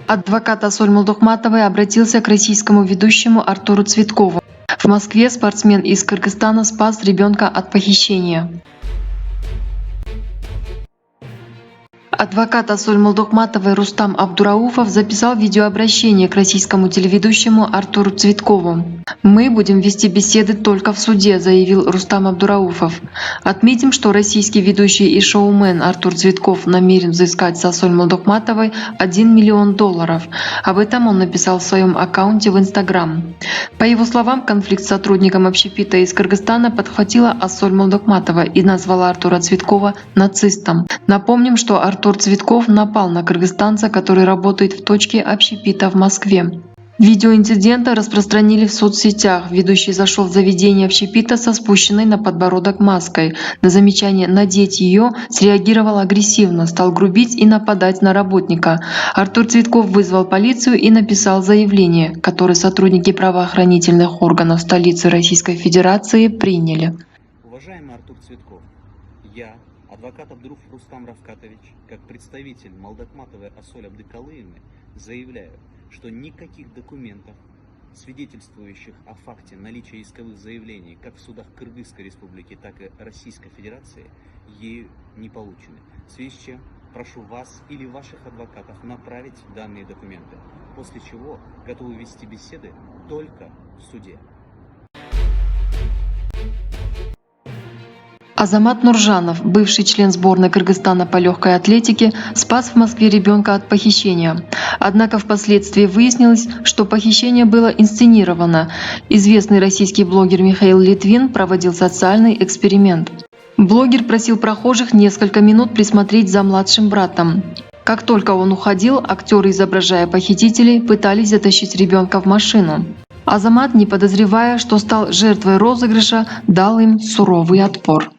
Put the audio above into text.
Адвокат Асоль Молдухматовой обратился к российскому ведущему Артуру Цветкову. В Москве спортсмен из Кыргызстана спас ребенка от похищения. Адвокат Асоль Молдухматовой Рустам Абдурауфов записал видеообращение к российскому телеведущему Артуру Цветкову. «Мы будем вести беседы только в суде», — заявил Рустам Абдурауфов. Отметим, что российский ведущий и шоумен Артур Цветков намерен взыскать с Асоль Молдухматовой $1 миллион. Об этом он написал в своем аккаунте в Инстаграм. По его словам, конфликт с сотрудником общепита из Кыргызстана подхватила Асоль Молдухматова и назвала Артура Цветкова нацистом. Напомним, что Артур Цветков напал на кыргызстанца, который работает в точке общепита в Москве. Видео инцидента распространили в соцсетях. Ведущий зашел в заведение общепита со спущенной на подбородок маской. На замечание надеть ее среагировал агрессивно, стал грубить и нападать на работника. Артур Цветков вызвал полицию и написал заявление, которое сотрудники правоохранительных органов столицы Российской Федерации приняли. Уважаемый Артур Цветков, я, адвокат Абдуров Рустам Равкатович, как представитель Молдухматовой Асоль Абдыкалыевны, заявляю, что никаких документов, свидетельствующих о факте наличия исковых заявлений как в судах Кыргызской Республики, так и Российской Федерации, ею не получены. В связи с чем прошу вас или ваших адвокатов направить данные документы, после чего готовы вести беседы только в суде. Азамат Нуржанов, бывший член сборной Кыргызстана по легкой атлетике, спас в Москве ребенка от похищения. Однако впоследствии выяснилось, что похищение было инсценировано. Известный российский блогер Михаил Литвин проводил социальный эксперимент. Блогер просил прохожих несколько минут присмотреть за младшим братом. Как только он уходил, актеры, изображая похитителей, пытались затащить ребенка в машину. Азамат, не подозревая, что стал жертвой розыгрыша, дал им суровый отпор.